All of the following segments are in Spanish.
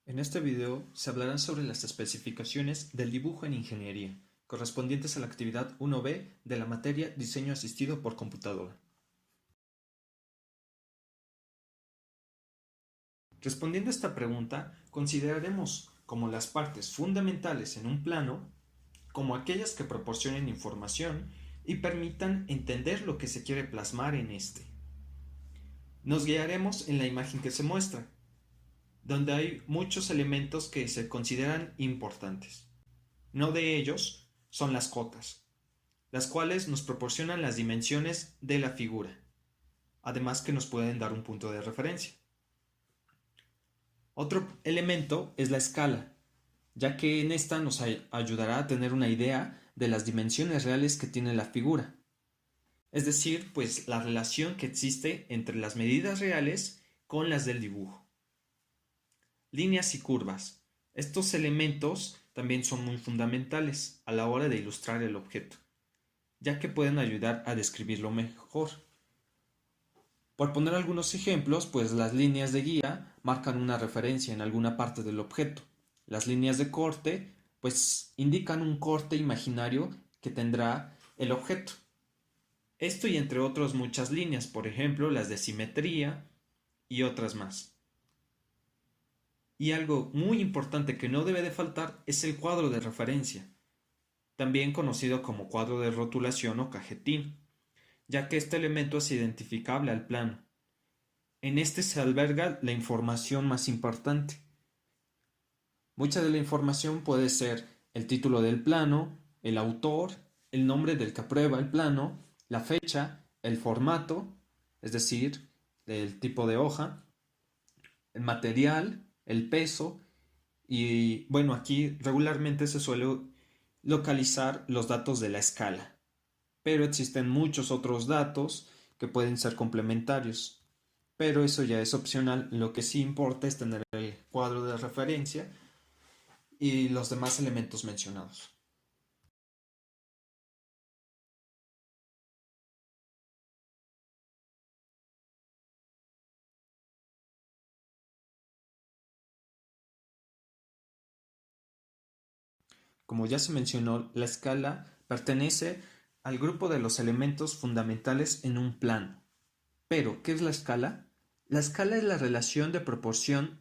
En este video se hablará sobre las especificaciones del dibujo en ingeniería, correspondientes a la actividad 1B de la materia Diseño asistido por computadora. Respondiendo a esta pregunta, consideraremos como las partes fundamentales en un plano como aquellas que proporcionen información y permitan entender lo que se quiere plasmar en este. Nos guiaremos en la imagen que se muestra, donde hay muchos elementos que se consideran importantes. Uno de ellos son las cotas, las cuales nos proporcionan las dimensiones de la figura, además que nos pueden dar un punto de referencia. Otro elemento es la escala, ya que en esta nos ayudará a tener una idea de las dimensiones reales que tiene la figura, es decir, pues la relación que existe entre las medidas reales con las del dibujo. Líneas y curvas. Estos elementos también son muy fundamentales a la hora de ilustrar el objeto, ya que pueden ayudar a describirlo mejor. Por poner algunos ejemplos, pues las líneas de guía marcan una referencia en alguna parte del objeto. Las líneas de corte, pues indican un corte imaginario que tendrá el objeto. Esto y entre otras muchas líneas, por ejemplo, las de simetría y otras más. Y algo muy importante que no debe de faltar es el cuadro de referencia, también conocido como cuadro de rotulación o cajetín, ya que este elemento es identificable al plano. En este se alberga la información más importante. Mucha de la información puede ser el título del plano, el autor, el nombre del que aprueba el plano, la fecha, el formato, es decir, el tipo de hoja, el material, el peso y bueno, aquí regularmente se suele localizar los datos de la escala, pero existen muchos otros datos que pueden ser complementarios, pero eso ya es opcional. Lo que sí importa es tener el cuadro de referencia y los demás elementos mencionados. Como ya se mencionó, la escala pertenece al grupo de los elementos fundamentales en un plano. Pero, ¿qué es la escala? La escala es la relación de proporción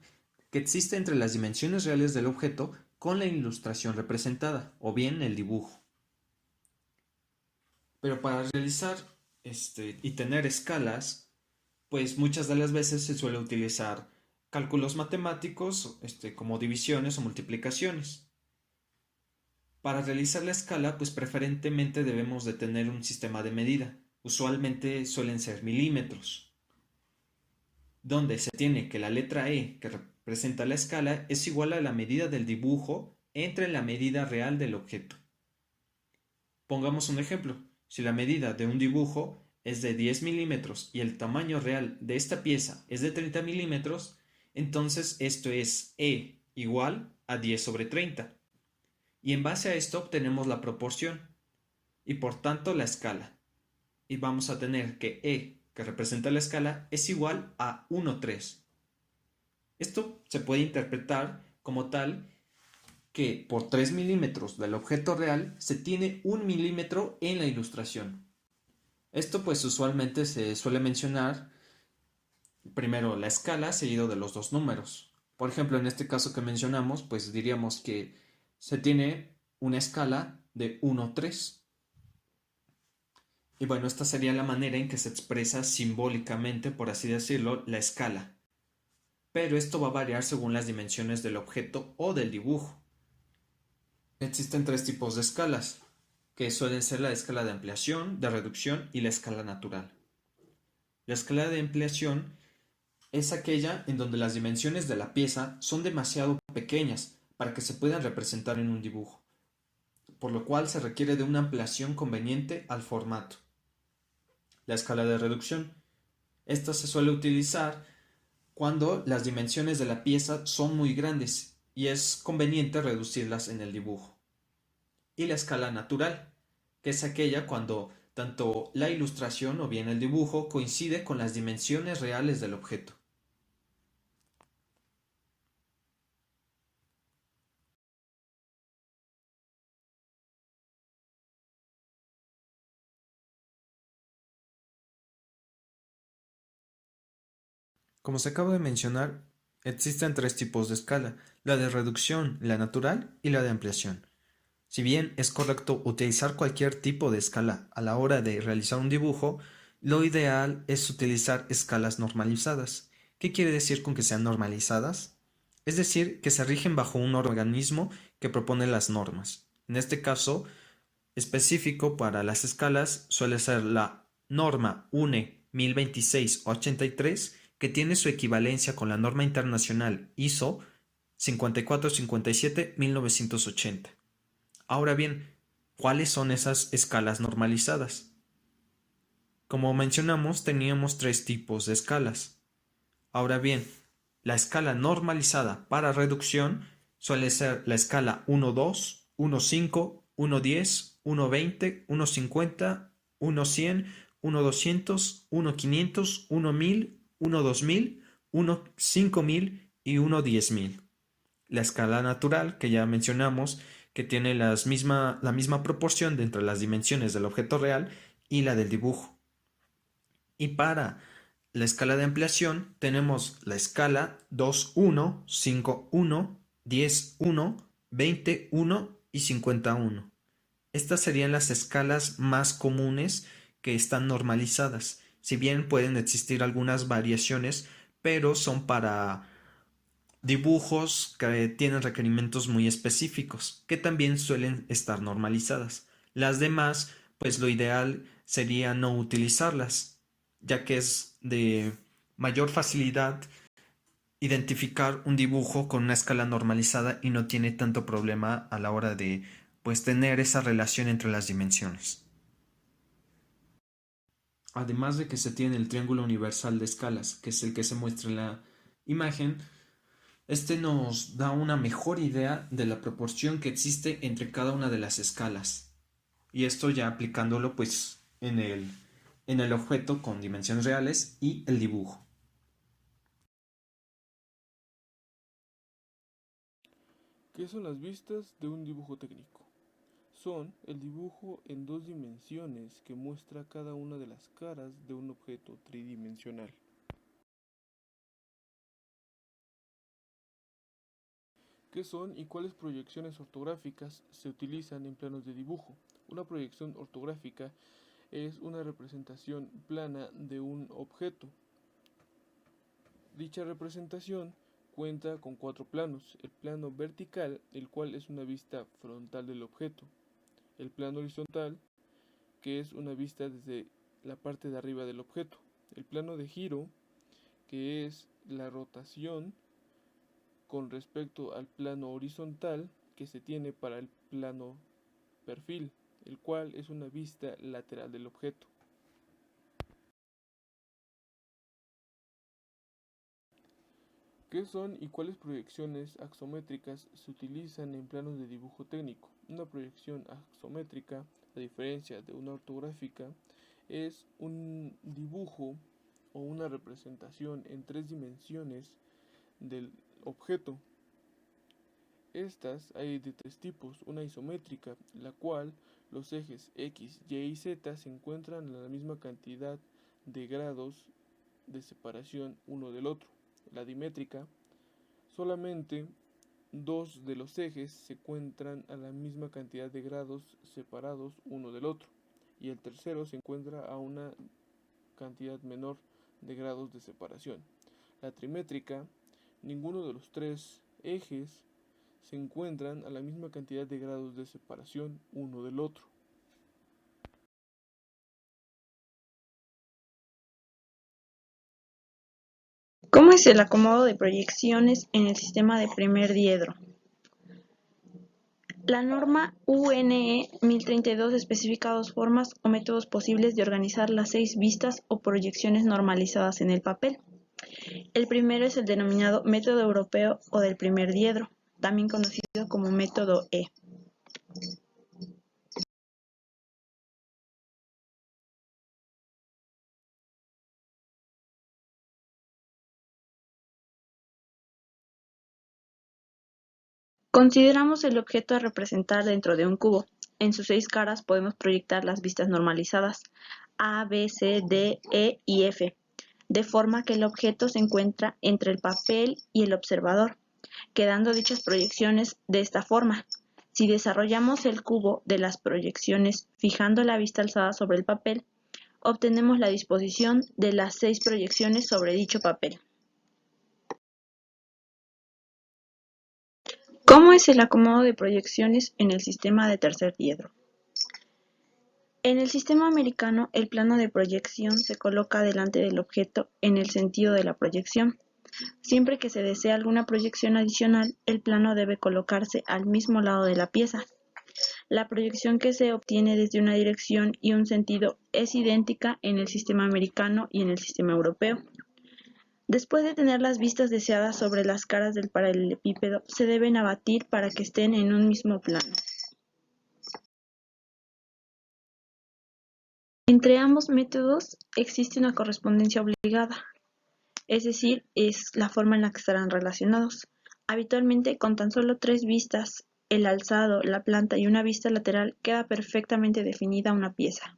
que existe entre las dimensiones reales del objeto con la ilustración representada, o bien el dibujo. Pero para realizar y tener escalas, pues muchas de las veces se suele utilizar cálculos matemáticos, como divisiones o multiplicaciones. Para realizar la escala, pues preferentemente debemos de tener un sistema de medida. Usualmente suelen ser milímetros, donde se tiene que la letra E, que representa la escala, es igual a la medida del dibujo entre la medida real del objeto. Pongamos un ejemplo. Si la medida de un dibujo es de 10 milímetros y el tamaño real de esta pieza es de 30 milímetros, entonces esto es E igual a 10 sobre 30. Y en base a esto obtenemos la proporción y por tanto la escala. Y vamos a tener que E, que representa la escala, es igual a 1,3. Esto se puede interpretar como tal que por 3 milímetros del objeto real se tiene 1 milímetro en la ilustración. Esto pues usualmente se suele mencionar primero la escala seguido de los dos números. Por ejemplo, en este caso que mencionamos, pues diríamos que se tiene una escala de 1,3. Y bueno, esta sería la manera en que se expresa simbólicamente, por así decirlo, la escala. Pero esto va a variar según las dimensiones del objeto o del dibujo. Existen tres tipos de escalas, que suelen ser la escala de ampliación, de reducción y la escala natural. La escala de ampliación es aquella en donde las dimensiones de la pieza son demasiado pequeñas para que se puedan representar en un dibujo, por lo cual se requiere de una ampliación conveniente al formato. La escala de reducción. Esta se suele utilizar cuando las dimensiones de la pieza son muy grandes y es conveniente reducirlas en el dibujo. Y la escala natural, que es aquella cuando tanto la ilustración o bien el dibujo coincide con las dimensiones reales del objeto. Como se acaba de mencionar, existen tres tipos de escala: la de reducción, la natural y la de ampliación. Si bien es correcto utilizar cualquier tipo de escala a la hora de realizar un dibujo, lo ideal es utilizar escalas normalizadas. ¿Qué quiere decir con que sean normalizadas? Es decir, que se rigen bajo un organismo que propone las normas. En este caso específico para las escalas suele ser la norma UNE 1026-83, que tiene su equivalencia con la norma internacional ISO 5457-1980. Ahora bien, ¿cuáles son esas escalas normalizadas? Como mencionamos, teníamos tres tipos de escalas. Ahora bien, la escala normalizada para reducción suele ser la escala 1-2, 1-5, 1-10, 1-20, 1-50, 1-100, 1-200, 1-500, 1-1000, 1-2000, 1-5000 y 1-10000. La escala natural, que ya mencionamos, que tiene la misma proporción de entre las dimensiones del objeto real y la del dibujo. Y para la escala de ampliación tenemos la escala 2-1, 5-1, 10-1, 20-1 y 50-1. Estas serían las escalas más comunes que están normalizadas. Si bien pueden existir algunas variaciones, pero son para dibujos que tienen requerimientos muy específicos, que también suelen estar normalizadas. Las demás, pues lo ideal sería no utilizarlas, ya que es de mayor facilidad identificar un dibujo con una escala normalizada y no tiene tanto problema a la hora de pues tener esa relación entre las dimensiones. Además de que se tiene el triángulo universal de escalas, que es el que se muestra en la imagen, este nos da una mejor idea de la proporción que existe entre cada una de las escalas. Y esto ya aplicándolo pues en el objeto con dimensiones reales y el dibujo. ¿Qué son las vistas de un dibujo técnico? Son el dibujo en dos dimensiones que muestra cada una de las caras de un objeto tridimensional. ¿Qué son y cuáles proyecciones ortográficas se utilizan en planos de dibujo? Una proyección ortográfica es una representación plana de un objeto. Dicha representación cuenta con cuatro planos: el plano vertical, el cual es una vista frontal del objeto; el plano horizontal, que es una vista desde la parte de arriba del objeto; el plano de giro, que es la rotación con respecto al plano horizontal que se tiene para el plano perfil, el cual es una vista lateral del objeto. ¿Qué son y cuáles proyecciones axométricas se utilizan en planos de dibujo técnico? Una proyección axométrica, a diferencia de una ortográfica, es un dibujo o una representación en tres dimensiones del objeto. Estas hay de tres tipos: una isométrica, la cual los ejes X, Y y Z se encuentran a la misma cantidad de grados de separación uno del otro; la dimétrica, solamente dos de los ejes se encuentran a la misma cantidad de grados separados uno del otro, y el tercero se encuentra a una cantidad menor de grados de separación; la trimétrica, ninguno de los tres ejes se encuentran a la misma cantidad de grados de separación uno del otro. ¿Cómo es el acomodo de proyecciones en el sistema de primer diedro? La norma UNE 1032 especifica dos formas o métodos posibles de organizar las 6 vistas o proyecciones normalizadas en el papel. El primero es el denominado método europeo o del primer diedro, también conocido como método E. Consideramos el objeto a representar dentro de un cubo. En sus 6 caras podemos proyectar las vistas normalizadas A, B, C, D, E y F. de forma que el objeto se encuentra entre el papel y el observador, quedando dichas proyecciones de esta forma. Si desarrollamos el cubo de las proyecciones fijando la vista alzada sobre el papel, obtenemos la disposición de las 6 proyecciones sobre dicho papel. ¿Cómo es el acomodo de proyecciones en el sistema de tercer diedro? En el sistema americano, el plano de proyección se coloca delante del objeto en el sentido de la proyección. Siempre que se desea alguna proyección adicional, el plano debe colocarse al mismo lado de la pieza. La proyección que se obtiene desde una dirección y un sentido es idéntica en el sistema americano y en el sistema europeo. Después de tener las vistas deseadas sobre las caras del paralelepípedo, se deben abatir para que estén en un mismo plano. Entre ambos métodos existe una correspondencia obligada, es decir, es la forma en la que estarán relacionados. Habitualmente, con tan solo 3 vistas, el alzado, la planta y una vista lateral, queda perfectamente definida una pieza.